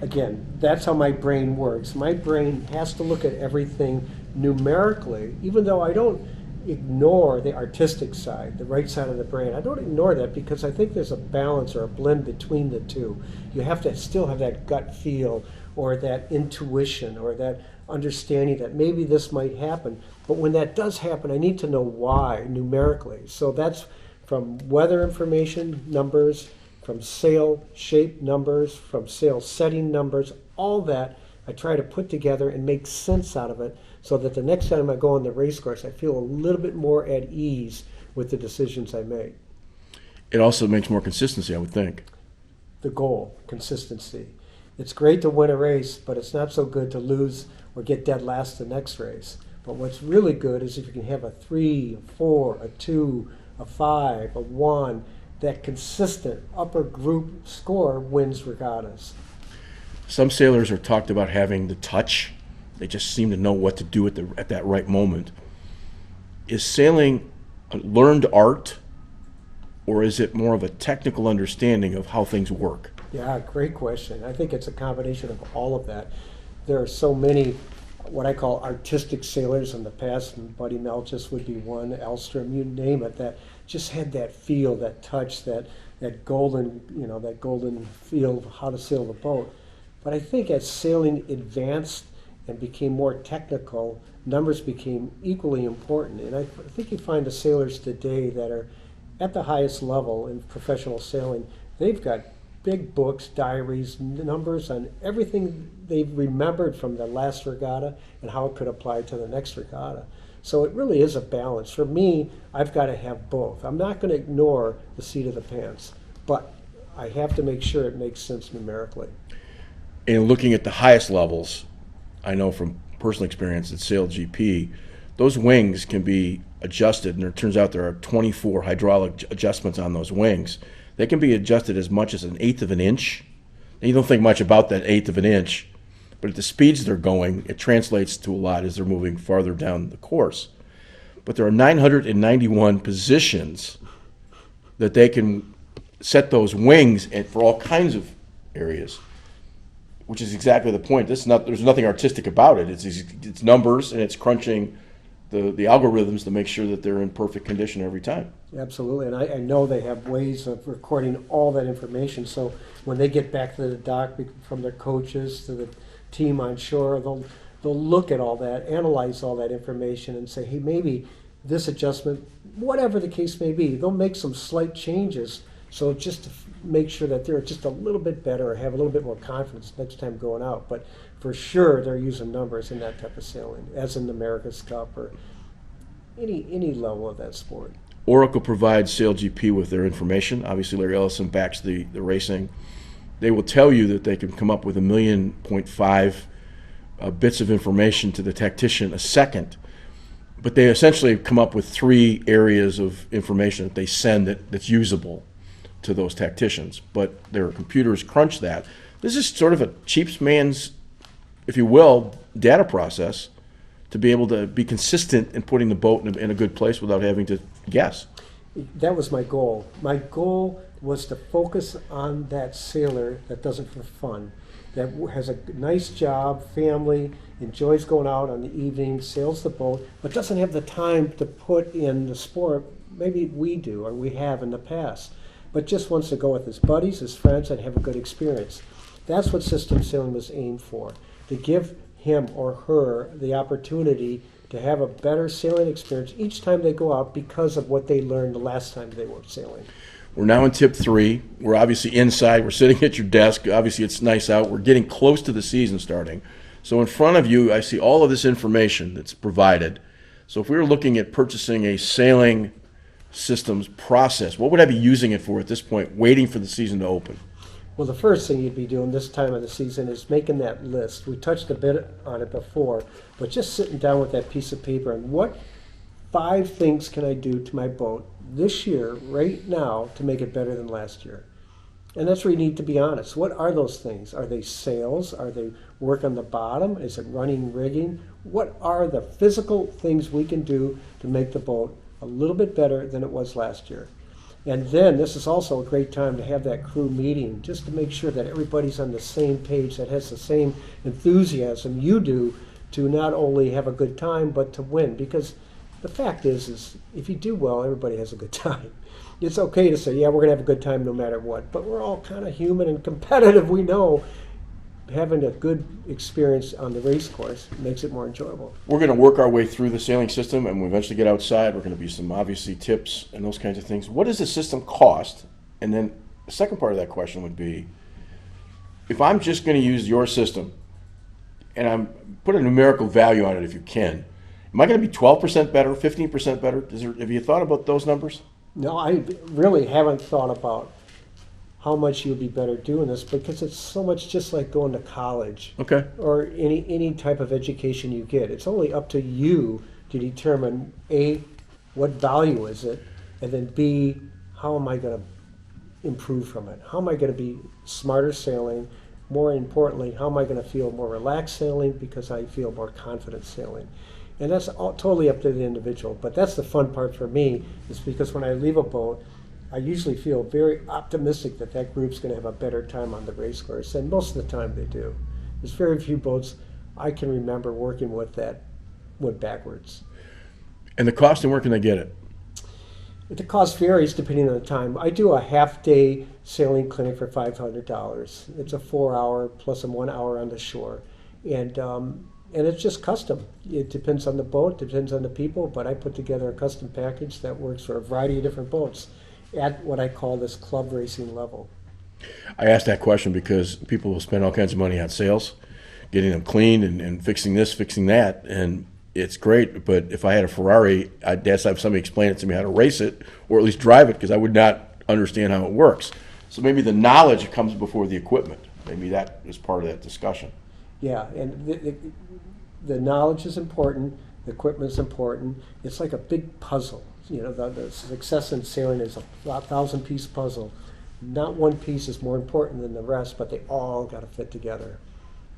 [SPEAKER 3] Again, that's how my brain works. My brain has to look at everything numerically, even though I don't ignore the artistic side, the right side of the brain. I don't ignore that because I think there's a balance or a blend between the two. You have to still have that gut feel or that intuition or that understanding that maybe this might happen. But when that does happen, I need to know why numerically. So that's from weather information, numbers, from sail shape numbers, from sail setting numbers, all that I try to put together and make sense out of it so that the next time I go on the race course, I feel a little bit more at ease with the decisions I make.
[SPEAKER 4] It also makes more consistency, I would think.
[SPEAKER 3] The goal, consistency. It's great to win a race, but it's not so good to lose or get dead last the next race. But what's really good is if you can have a 3, a 4, a 2, a 5, a 1, that consistent upper group score wins regattas.
[SPEAKER 4] Some sailors are talked about having the touch. They just seem to know what to do at that right moment. Is sailing a learned art, or is it more of a technical understanding of how things work?
[SPEAKER 3] Yeah, great question. I think it's a combination of all of that. There are so many what I call artistic sailors in the past, and Buddy Melchis would be one, Elstrom, you name it, that just had that feel, that touch, that golden, that golden feel of how to sail the boat. But I think as sailing advanced and became more technical, numbers became equally important. And I think you find the sailors today that are at the highest level in professional sailing, they've got big books, diaries, numbers on everything they've remembered from the last regatta and how it could apply to the next regatta. So it really is a balance. For me, I've got to have both. I'm not going to ignore the seat of the pants, but I have to make sure it makes sense numerically.
[SPEAKER 4] And looking at the highest levels, I know from personal experience at Sail GP, those wings can be adjusted, and it turns out there are 24 hydraulic adjustments on those wings. They can be adjusted as much as 1/8 of an inch. And you don't think much about that 1/8 of an inch, but at the speeds they're going, it translates to a lot as they're moving farther down the course. But there are 991 positions that they can set those wings for all kinds of areas, which is exactly the point. There's nothing artistic about it. It's numbers, and it's crunching the algorithms to make sure that they're in perfect condition every time.
[SPEAKER 3] Absolutely, and I know they have ways of recording all that information, so when they get back to the dock from their coaches to the team on shore, they'll look at all that, analyze all that information, and say, hey, maybe this adjustment, whatever the case may be, they'll make some slight changes, so just to make sure that they're just a little bit better or have a little bit more confidence next time going out. But for sure, they're using numbers in that type of sailing, as in the America's Cup or any level of that sport.
[SPEAKER 4] Oracle provides SailGP with their information. Obviously, Larry Ellison backs the racing. They will tell you that they can come up with 1.5 million bits of information to the tactician a second, but they essentially come up with 3 areas of information that they send that's usable to those tacticians. But their computers crunch that. This is sort of a cheap man's, if you will, data process to be able to be consistent in putting the boat in a good place without having to guess.
[SPEAKER 3] That was my goal. My goal was to focus on that sailor that does it for fun, that has a nice job, family, enjoys going out on the evening, sails the boat, but doesn't have the time to put in the sport. Maybe we do, or we have in the past, but just wants to go with his buddies, his friends, and have a good experience. That's what system sailing was aimed for, to give him or her the opportunity to have a better sailing experience each time they go out because of what they learned the last time they were sailing.
[SPEAKER 4] We're now in tip 3. We're obviously inside. We're sitting at your desk. Obviously, it's nice out. We're getting close to the season starting. So in front of you, I see all of this information that's provided. So if we were looking at purchasing a sailing systems process, what would I be using it for at this point, waiting for the season to open?
[SPEAKER 3] Well, the first thing you'd be doing this time of the season is making that list. We touched a bit on it before, but just sitting down with that piece of paper and what 5 things can I do to my boat this year, right now, to make it better than last year? And that's where you need to be honest. What are those things? Are they sails? Are they work on the bottom? Is it running rigging? What are the physical things we can do to make the boat a little bit better than it was last year? And then this is also a great time to have that crew meeting just to make sure that everybody's on the same page, that has the same enthusiasm you do to not only have a good time but to win. Because the fact is if you do well, everybody has a good time. It's okay to say, yeah, we're going to have a good time no matter what, but we're all kind of human and competitive. We know having a good experience on the race course makes it more enjoyable.
[SPEAKER 4] We're going to work our way through the sailing system, and when we eventually get outside, we're going to be some obviously tips and those kinds of things. What does the system cost? And then the second part of that question would be, if I'm just going to use your system, and I'm put a numerical value on it if you can, am I going to be 12% better, 15% better? Have you thought about those numbers?
[SPEAKER 3] No, I really haven't thought about how much you'd be better doing this because it's so much just like going to college.
[SPEAKER 4] Okay.
[SPEAKER 3] Or any type of education you get. It's only up to you to determine A, what value is it, and then B, how am I going to improve from it? How am I going to be smarter sailing? More importantly, how am I going to feel more relaxed sailing because I feel more confident sailing? And that's all, totally up to the individual. But that's the fun part for me, is because when I leave a boat, I usually feel very optimistic that that group's going to have a better time on the race course, and most of the time they do. There's very few boats I can remember working with that went backwards.
[SPEAKER 4] And the cost, and where can they get it?
[SPEAKER 3] The cost varies depending on the time. I do a half-day sailing clinic for $500. It's a 4-hour plus a 1 hour on the shore, and it's just custom. It depends on the boat, depends on the people, but I put together a custom package that works for a variety of different boats at what I call this club racing level.
[SPEAKER 4] I asked that question because people will spend all kinds of money on sails, getting them cleaned and fixing this, fixing that, and it's great. But if I had a Ferrari, I'd have somebody explain it to me how to race it, or at least drive it, because I would not understand how it works. So maybe the knowledge comes before the equipment. Maybe that is part of that discussion.
[SPEAKER 3] Yeah, and the knowledge is important, the equipment is important. It's like a big puzzle. You know, the success in sailing is a 1,000-piece puzzle. Not one piece is more important than the rest, but they all got to fit together.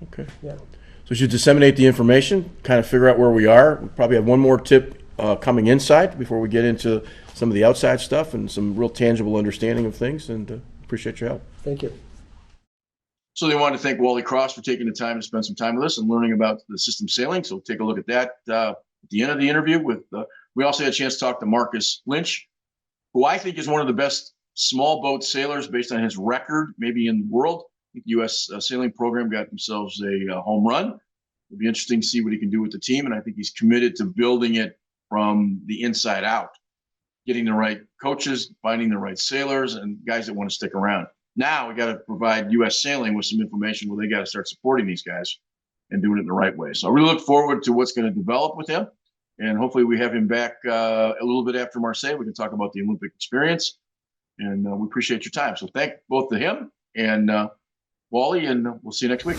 [SPEAKER 4] Okay.
[SPEAKER 3] Yeah.
[SPEAKER 4] So we should disseminate the information, kind of figure out where we are. We probably have one more tip coming inside before we get into some of the outside stuff and some real tangible understanding of things, and appreciate your help.
[SPEAKER 3] Thank you.
[SPEAKER 1] So they wanted to thank Wally Cross for taking the time to spend some time with us and learning about the system sailing. So take a look at that at the end of the interview. We also had a chance to talk to Marcus Lynch, who I think is one of the best small boat sailors based on his record, maybe in the world. I think the U.S. sailing program got themselves a home run. It'll be interesting to see what he can do with the team, and I think he's committed to building it from the inside out, getting the right coaches, finding the right sailors, and guys that want to stick around. Now we got to provide U.S. sailing with some information where they got to start supporting these guys and doing it the right way. So I really look forward to what's going to develop with him. And hopefully we have him back a little bit after Marseille. We can talk about the Olympic experience. And we appreciate your time. So thank both to him and Wally, and we'll see you next week.